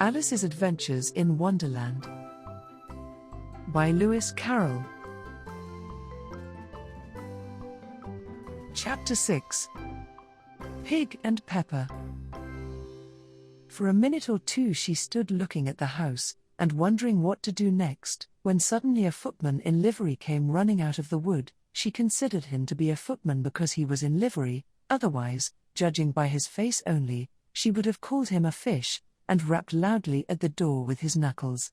Alice's Adventures in Wonderland by Lewis Carroll. Chapter 6. Pig and Pepper. For a minute or two she stood looking at the house, and wondering what to do next, when suddenly a footman in livery came running out of the wood. She considered him to be a footman because he was in livery, otherwise, judging by his face only, she would have called him a fish, and rapped loudly at the door with his knuckles.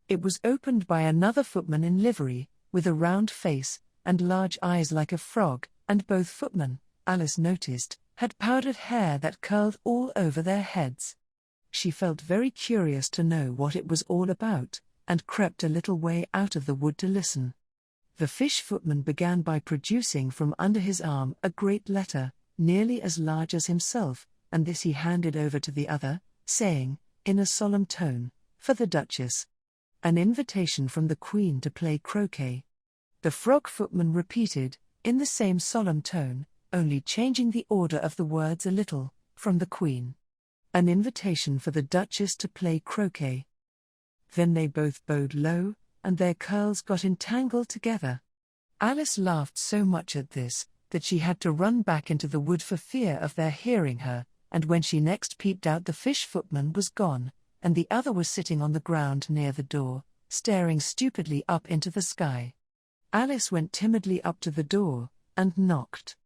It was opened by another footman in livery, with a round face, and large eyes like a frog, and both footmen, Alice noticed, had powdered hair that curled all over their heads. She felt very curious to know what it was all about, and crept a little way out of the wood to listen. The fish footman began by producing from under his arm a great letter, nearly as large as himself, and this he handed over to the other, saying, in a solemn tone, "For the Duchess. An invitation from the Queen to play croquet." The frog footman repeated, in the same solemn tone, only changing the order of the words a little, "From the Queen. An invitation for the Duchess to play croquet." Then they both bowed low, and their curls got entangled together. Alice laughed so much at this, that she had to run back into the wood for fear of their hearing her, and when she next peeped out the fish footman was gone, and the other was sitting on the ground near the door, staring stupidly up into the sky. Alice went timidly up to the door, and knocked.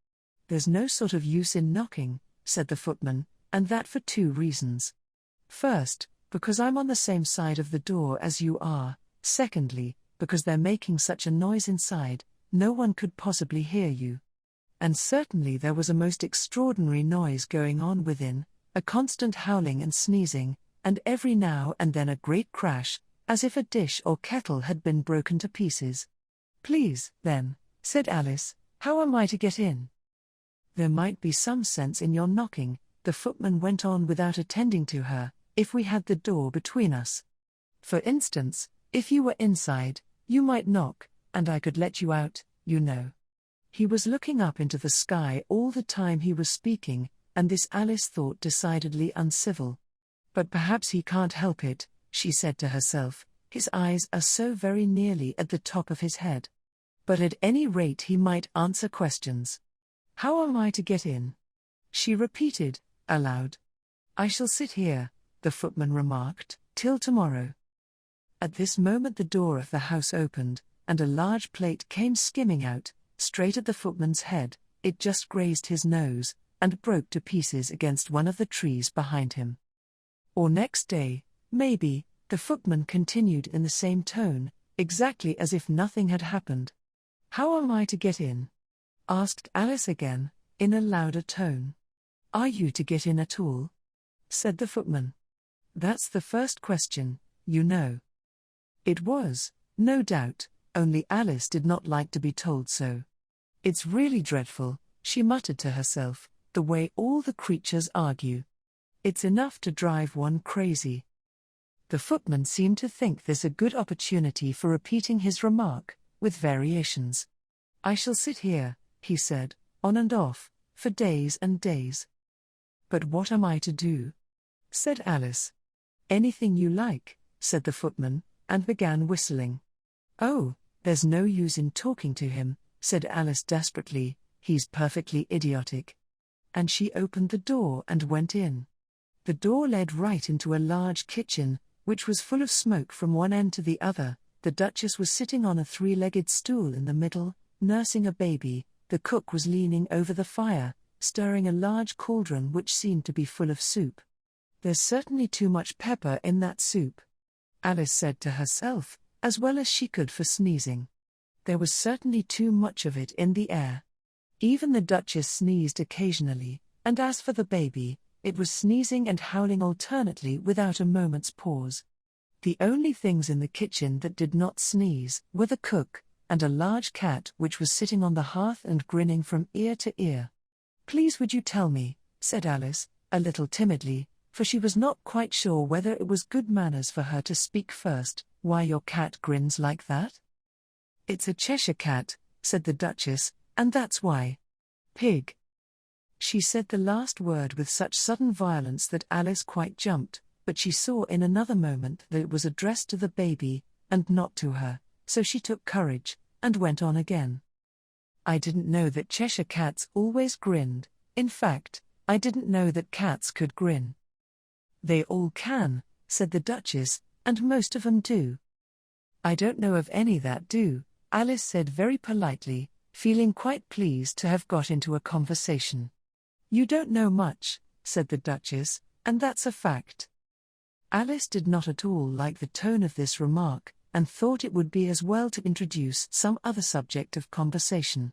"There's no sort of use in knocking," said the footman, "and that for two reasons. First, because I'm on the same side of the door as you are, secondly, because they're making such a noise inside, no one could possibly hear you." And certainly there was a most extraordinary noise going on within, a constant howling and sneezing, and every now and then a great crash, as if a dish or kettle had been broken to pieces. "Please, then," said Alice, "how am I to get in?" "There might be some sense in your knocking," the footman went on without attending to her, "if we had the door between us. For instance, if you were inside, you might knock, and I could let you out, you know." He was looking up into the sky all the time he was speaking, and this Alice thought decidedly uncivil. "But perhaps he can't help it," she said to herself, "his eyes are so very nearly at the top of his head. But at any rate he might answer questions. How am I to get in?" She repeated, aloud. "I shall sit here," the footman remarked, "till tomorrow." At this moment the door of the house opened, and a large plate came skimming out, straight at the footman's head. It just grazed his nose, and broke to pieces against one of the trees behind him. "Or next day, maybe," the footman continued in the same tone, exactly as if nothing had happened. "How am I to get in?" asked Alice again, in a louder tone. "Are you to get in at all?" said the footman. "That's the first question, you know." It was, no doubt, only Alice did not like to be told so. "It's really dreadful," she muttered to herself, "the way all the creatures argue. It's enough to drive one crazy." The footman seemed to think this a good opportunity for repeating his remark, with variations. "I shall sit here," he said, "on and off, for days and days." "But what am I to do?" said Alice. "Anything you like," said the footman, and began whistling. "Oh, there's no use in talking to him," said Alice desperately, "he's perfectly idiotic." And she opened the door and went in. The door led right into a large kitchen, which was full of smoke from one end to the other. The Duchess was sitting on a three-legged stool in the middle, nursing a baby. The cook was leaning over the fire, stirring a large cauldron which seemed to be full of soup. "There's certainly too much pepper in that soup," Alice said to herself, as well as she could for sneezing. There was certainly too much of it in the air. Even the Duchess sneezed occasionally, and as for the baby, it was sneezing and howling alternately without a moment's pause. The only things in the kitchen that did not sneeze were the cook, and a large cat which was sitting on the hearth and grinning from ear to ear. "Please would you tell me," said Alice, a little timidly, for she was not quite sure whether it was good manners for her to speak first, "why your cat grins like that?" "It's a Cheshire cat," said the Duchess, "and that's why." "Pig." She said the last word with such sudden violence that Alice quite jumped, but she saw in another moment that it was addressed to the baby, and not to her, so she took courage, and went on again. I didn't know that Cheshire cats always grinned. In fact, I didn't know that cats could grin. They all can, said the Duchess, and most of 'em do. I don't know of any that do, Alice said very politely, feeling quite pleased to have got into a conversation. You don't know much, said the Duchess, and that's a fact. Alice did not at all like the tone of this remark, and thought it would be as well to introduce some other subject of conversation.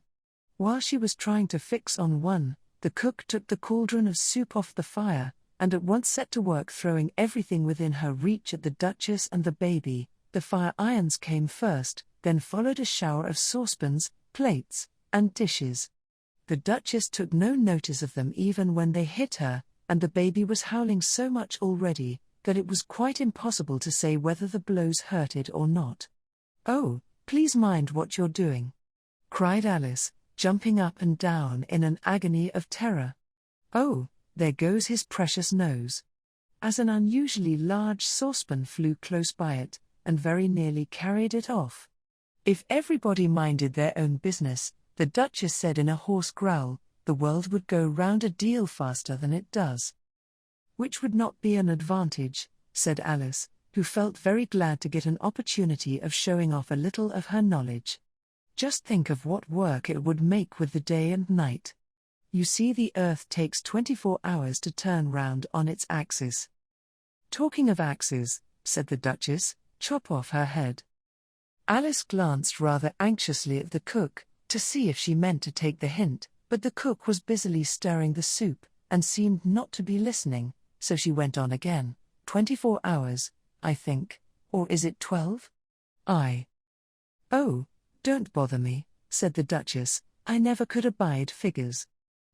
While she was trying to fix on one, the cook took the cauldron of soup off the fire, and at once set to work throwing everything within her reach at the Duchess and the baby. The fire irons came first, then followed a shower of saucepans, plates, and dishes. The Duchess took no notice of them even when they hit her, and the baby was howling so much already that it was quite impossible to say whether the blows hurted or not. Oh, please mind what you're doing, cried Alice, jumping up and down in an agony of terror. Oh, there goes his precious nose. As an unusually large saucepan flew close by it, and very nearly carried it off. If everybody minded their own business, the Duchess said in a hoarse growl, the world would go round a deal faster than it does. Which would not be an advantage, said Alice, who felt very glad to get an opportunity of showing off a little of her knowledge. Just think of what work it would make with the day and night. You see, the Earth takes 24 hours to turn round on its axis. Talking of axes, said the Duchess, chop off her head. Alice glanced rather anxiously at the cook, to see if she meant to take the hint, but the cook was busily stirring the soup, and seemed not to be listening, so she went on again. 24 hours, I think, or is it 12? Oh, don't bother me, said the Duchess, I never could abide figures.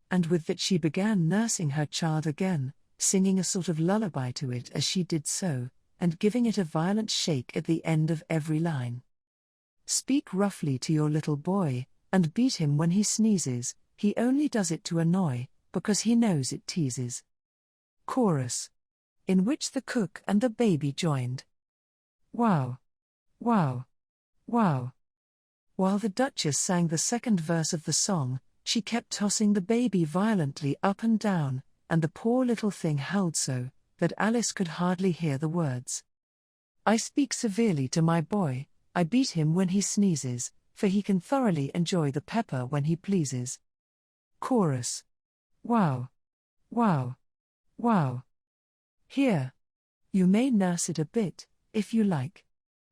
And with that she began nursing her child again, singing a sort of lullaby to it as she did so, and giving it a violent shake at the end of every line. Speak roughly to your little boy, and beat him when he sneezes, he only does it to annoy, because he knows it teases. Chorus. In which the cook and the baby joined. Wow! Wow! Wow! While the Duchess sang the second verse of the song, she kept tossing the baby violently up and down, and the poor little thing howled so that Alice could hardly hear the words. I speak severely to my boy, I beat him when he sneezes, for he can thoroughly enjoy the pepper when he pleases. Chorus. Wow! Wow! Wow! Here. You may nurse it a bit, if you like,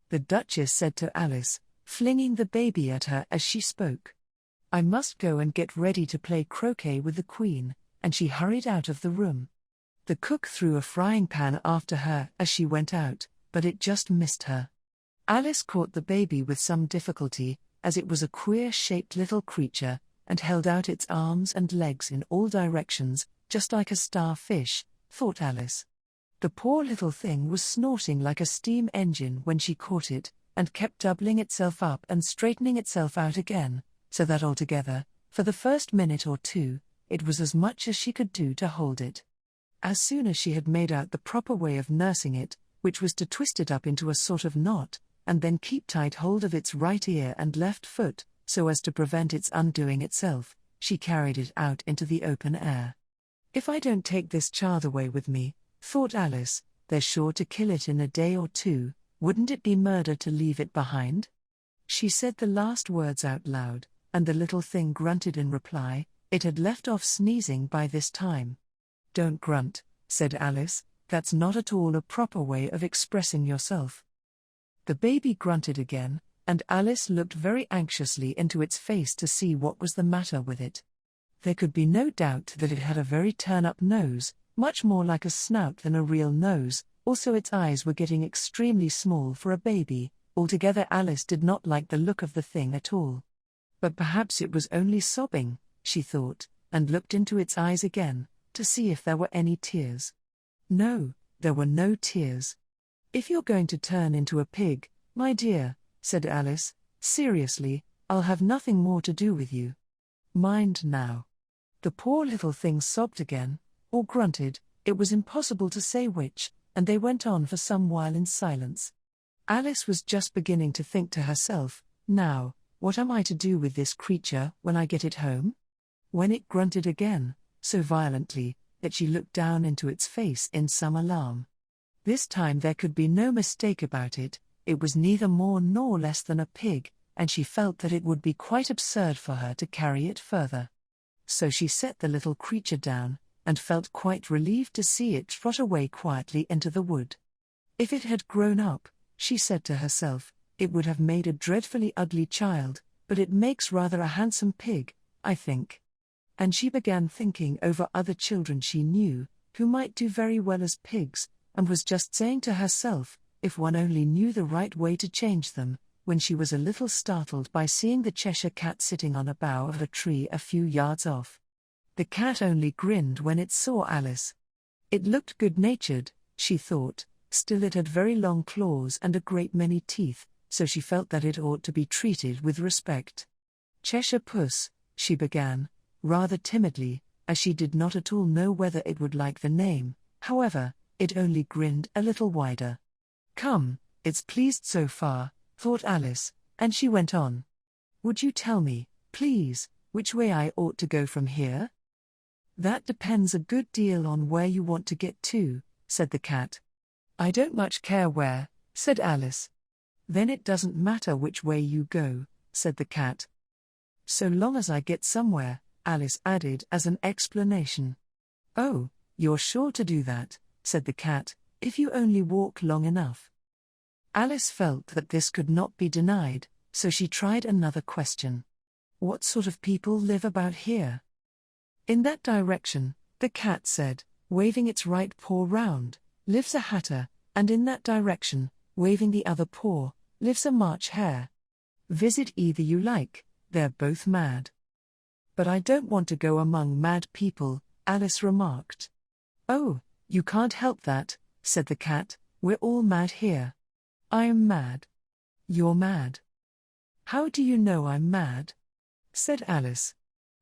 the Duchess said to Alice, flinging the baby at her as she spoke. I must go and get ready to play croquet with the Queen, and she hurried out of the room. The cook threw a frying pan after her as she went out, but it just missed her. Alice caught the baby with some difficulty, as it was a queer-shaped little creature, and held out its arms and legs in all directions, just like a starfish, thought Alice. The poor little thing was snorting like a steam engine when she caught it, and kept doubling itself up and straightening itself out again, so that altogether, for the first minute or two, it was as much as she could do to hold it. As soon as she had made out the proper way of nursing it, which was to twist it up into a sort of knot, and then keep tight hold of its right ear and left foot, so as to prevent its undoing itself, she carried it out into the open air. If I don't take this child away with me, thought Alice, they're sure to kill it in a day or two. Wouldn't it be murder to leave it behind? She said the last words out loud, and the little thing grunted in reply. It had left off sneezing by this time. Don't grunt, said Alice, that's not at all a proper way of expressing yourself. The baby grunted again, and Alice looked very anxiously into its face to see what was the matter with it. There could be no doubt that it had a very turn-up nose, much more like a snout than a real nose. Also its eyes were getting extremely small for a baby. Altogether Alice did not like the look of the thing at all. But perhaps it was only sobbing, she thought, and looked into its eyes again, to see if there were any tears. No, there were no tears. If you're going to turn into a pig, my dear, said Alice, seriously, I'll have nothing more to do with you. Mind now. The poor little thing sobbed again, or grunted, it was impossible to say which, and they went on for some while in silence. Alice was just beginning to think to herself, now, what am I to do with this creature when I get it home? When it grunted again, so violently, that she looked down into its face in some alarm. This time there could be no mistake about it, it was neither more nor less than a pig, and she felt that it would be quite absurd for her to carry it further. So she set the little creature down, and felt quite relieved to see it trot away quietly into the wood. If it had grown up, she said to herself, it would have made a dreadfully ugly child, but it makes rather a handsome pig, I think. And she began thinking over other children she knew, who might do very well as pigs, and was just saying to herself, if one only knew the right way to change them, when she was a little startled by seeing the Cheshire Cat sitting on a bough of a tree a few yards off. The cat only grinned when it saw Alice. It looked good-natured, she thought, still it had very long claws and a great many teeth, so she felt that it ought to be treated with respect. Cheshire Puss, she began, rather timidly, as she did not at all know whether it would like the name. However, it only grinned a little wider. Come, it's pleased so far, thought Alice, and she went on. Would you tell me, please, which way I ought to go from here? That depends a good deal on where you want to get to, said the cat. I don't much care where, said Alice. Then it doesn't matter which way you go, said the cat. So long as I get somewhere, Alice added as an explanation. Oh, you're sure to do that, said the cat, if you only walk long enough. Alice felt that this could not be denied, so she tried another question. What sort of people live about here? In that direction, the cat said, waving its right paw round, lives a hatter, and in that direction, waving the other paw, lives a March hare. Visit either you like, they're both mad. But I don't want to go among mad people, Alice remarked. Oh, you can't help that, said the cat, we're all mad here. I'm mad. You're mad. How do you know I'm mad? Said Alice.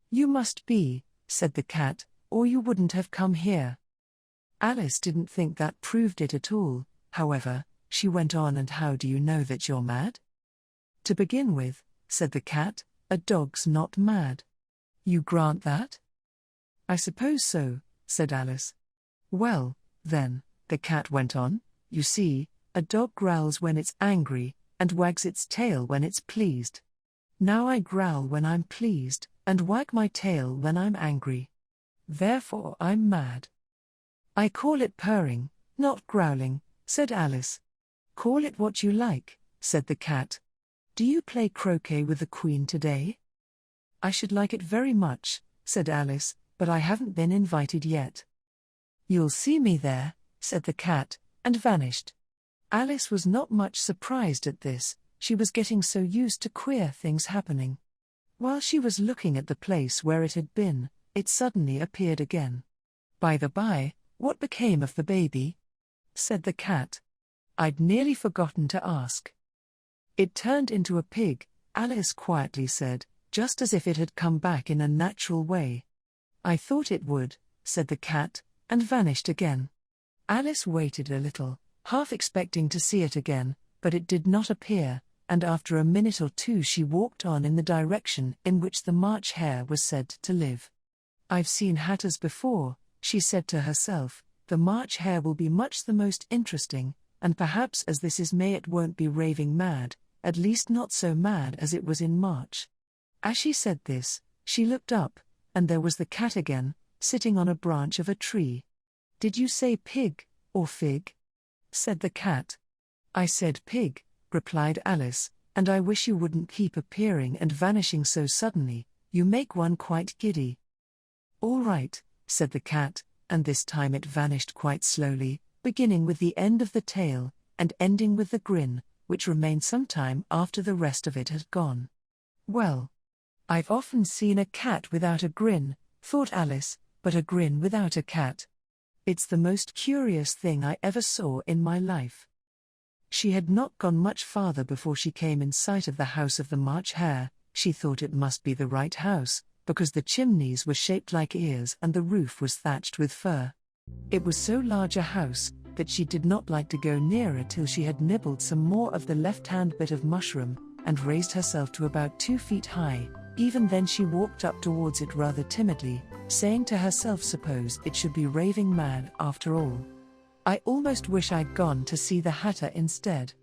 You must be, said the cat, or you wouldn't have come here. Alice didn't think that proved it at all, however, she went on, and how do you know that you're mad? To begin with, said the cat, a dog's not mad. You grant that? I suppose so, said Alice. Well, then, the cat went on, you see, a dog growls when it's angry, and wags its tail when it's pleased. Now I growl when I'm pleased, and wag my tail when I'm angry. Therefore I'm mad. I call it purring, not growling, said Alice. Call it what you like, said the cat. Do you play croquet with the Queen today? I should like it very much, said Alice, but I haven't been invited yet. You'll see me there, said the cat, and vanished. Alice was not much surprised at this, she was getting so used to queer things happening. While she was looking at the place where it had been, it suddenly appeared again. By the by, what became of the baby? Said the cat. I'd nearly forgotten to ask. It turned into a pig, Alice quietly said, just as if it had come back in a natural way. I thought it would, said the cat, and vanished again. Alice waited a little, half expecting to see it again, but it did not appear, and after a minute or two she walked on in the direction in which the March hare was said to live. I've seen hatters before, she said to herself, the March hare will be much the most interesting, and perhaps as this is May it won't be raving mad, at least not so mad as it was in March. As she said this, she looked up, and there was the cat again, sitting on a branch of a tree. Did you say pig, or fig? Said the cat. I said pig, replied Alice, and I wish you wouldn't keep appearing and vanishing so suddenly, you make one quite giddy. All right, said the cat, and this time it vanished quite slowly, beginning with the end of the tail, and ending with the grin, which remained some time after the rest of it had gone. Well, I've often seen a cat without a grin, thought Alice, but a grin without a cat. It's the most curious thing I ever saw in my life. She had not gone much farther before she came in sight of the house of the March hare. She thought it must be the right house, because the chimneys were shaped like ears and the roof was thatched with fur. It was so large a house, but she did not like to go nearer till she had nibbled some more of the left-hand bit of mushroom, and raised herself to about 2 feet high. Even then she walked up towards it rather timidly, saying to herself, suppose it should be raving mad after all. I almost wish I'd gone to see the Hatter instead.